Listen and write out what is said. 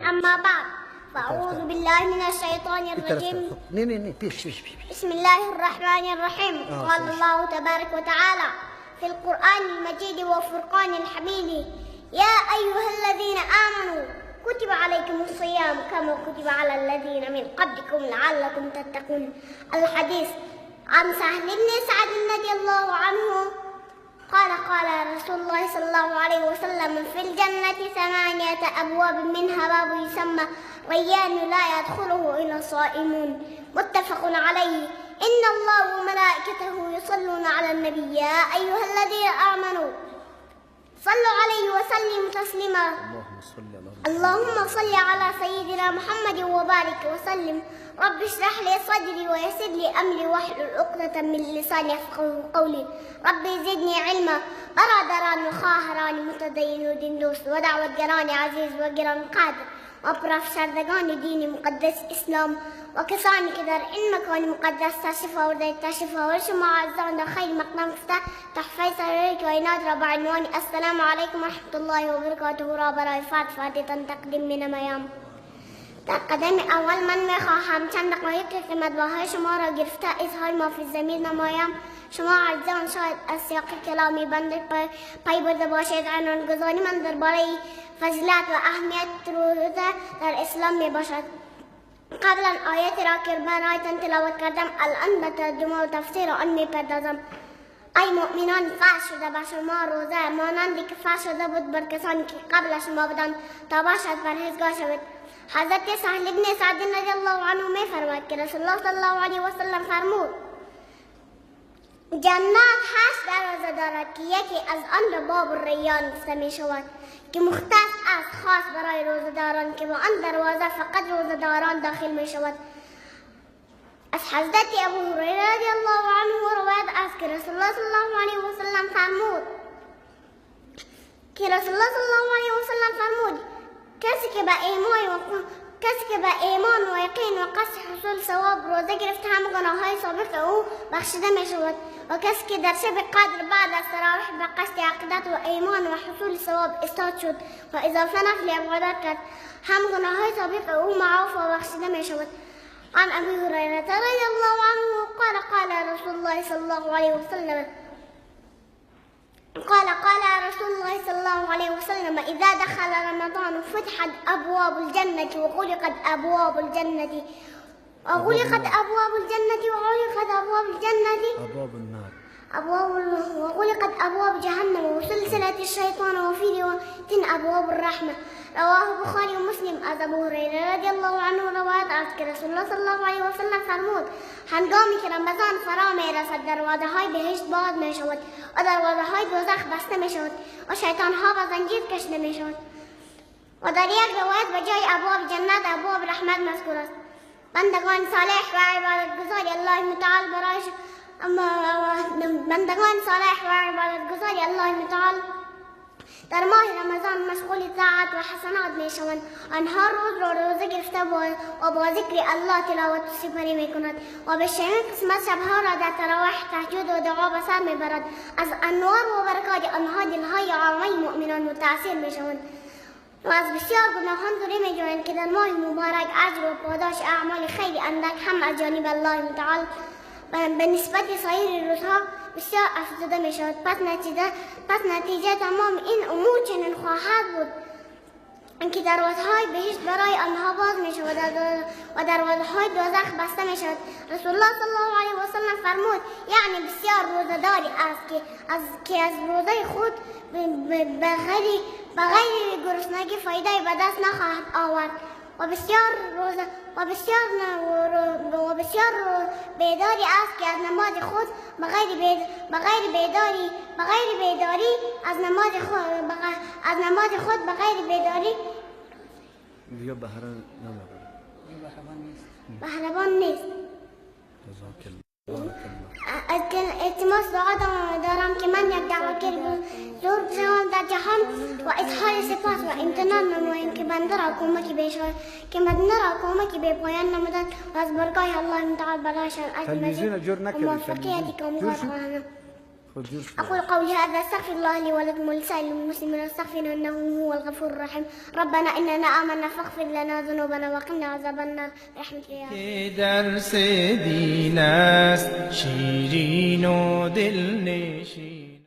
أما بعد فأعوذ بالله من الشيطان الرجيم. بسم الله الرحمن الرحيم. قال الله تبارك وتعالى في القرآن المجيد والفرقان الحميد: يا أيها الذين آمنوا كتب عليكم الصيام كما كتب على الذين من قبلكم لعلكم تتقون. الحديث عن سهل بن سعد رضي الله عنه قال رسول الله صلى الله عليه وسلم: في الجنة 8 أبواب منها باب يسمى ريان لا يدخله إلا الصائمون. متفق عليه. إن الله وملائكته يصلون على النبي يا أيها الذين آمنوا صلوا عليه وسلموا تسليما. اللهم صل على سيدنا محمد وبارك وسلم. رب اشرح لي صدري ويسر لي أمري واحلل عقدة من لساني يفقهوا قولي. رب زدني علما. برادران وخواهران متدین و دین دوست و دعوتگران عزیز و گرانقدر و پرافشردگان دین مقدس اسلام و کسانی که در این مکان مقدس تشریف آوردید تشریف آورید، شما عزیزان در خیر مقدم گفته تحفه سرور کائنات را با عنوان السلام علیکم و رحمت الله و برکاته را برای فاتحتان تقدیم می‌نمایم. در قدم اول من میخواهم چند دقایق که مدعاهای شما را گرفته اظهار ما فی الضمیر نمایم. شما عزیزان شاید از سیاق کلامی بنده پی برده باشید. عنوانگذاری من درباره فضیلت و اهمیت روزه در اسلام می باشد. قبلا آیت را که برایتان تلاوت کردم الان به ترجمه و تفسیر آن می پردازم. ای مؤمنان، فرض شده بر شما روزه مانندی که فرض شده بود بر کسانی که قبل شما بودند تا باشد پرهیزگار شوید. حضرت سهل بن سعد رضی الله عنه می فرماید که رسول الله صلی الله علیه و سلم فرمود: جنات 8 دروازه دارد که یکی از آن را باب الریان گفته می شود که مختص است خاص برای روزه‌داران که با آن دروازه فقط روزه‌داران داخل می شود. از حضرت ابو هریره رضی الله عنه روایت است که رسول الله صلی الله علیه و سلم فرمود کسی که به ایمان و یقین و قصد حصول ثواب روزه گرفته همه گناههای سابق او بخشیده می شود و کسی که در شب قدر بعد از تراویح به قصد عقیدت و ایمان و حصول ثواب استاد شد و اضافه نفل عبادت کرد همه گناههای سابق او معاف و بخشیده می شود. عن ابي هريره رضي الله عنه قال رسول الله صلى الله عليه وسلم إذا دخل رمضان فتحت أبواب الجنة وغلقت أبواب الجنة وغلقت أبواب النار وغلقت أبواب جهنم وسلسلة الشيطان وفي رواية أبواب الرحمة. رواه البخاری و مسلم. از ابو هریره رضی الله عنه روایت است که رسول الله صلی الله علیه و سلم فرمود: هنگامی که رمضان فرا میرسد دروازه های بهشت باز می شود و دروازه های دوزخ بسته می شود و شیطان ها به زنجیر کشیده می شود و در یک روایت به جای ابواب جنت ابواب رحمت مذکور است. بندگان صالح و عبادتگزار الله متعال در ماه رمضان مشغول طاعت و حسنات می شوند. آنها روز را روزه گرفته و با ذکر الله تلاوت و سپری می کند و به شیمین قسمت شبها را در تراویح تهجد و دعا به سر می برد. از انوار و برکات آنها دلهای عامه مؤمنان متاثر می شوند و از بسیار گناهان دوری می جویند که در ماه مبارک اجر و پاداش اعمال خیلی اندک هم از جانب الله متعال به نسبت سایر روزها بسیار افزوده می شود. پس نتیجه تمام این امور چنین خواهد بود که دروازه‌های بهشت برای آنها باز می شود و دروازه‌های دوزخ بسته می شود. رسول الله صلی الله علیه و سلم فرمود: یعنی بسیار روزه‌داری است که از روزه خود به غیر گرسنگی فایده به دست نخواهد آورد و بسیار بیداری است که از نماز خود به غیر بیداری بهره‌وان نیست. التماس دعا دارم که من یک دعوتگر بزرگ شوم در جهان و اظهار سپاس و امتنان نمایم که بنده را کمکی به پایان نمودند و از برکای الله متعال برایشان از مزید و موفقیت کامگار خواهند. أقول قولي هذا، استغفر الله لي ولكم ولسائر المسلمين واستغفروه إنه هو الغفور الرحيم. ربنا إننا آمنا فاغفر لنا ذنوبنا وقنا عذاب النار برحمتك يا رب. درس دین است شیرین و دل نشین.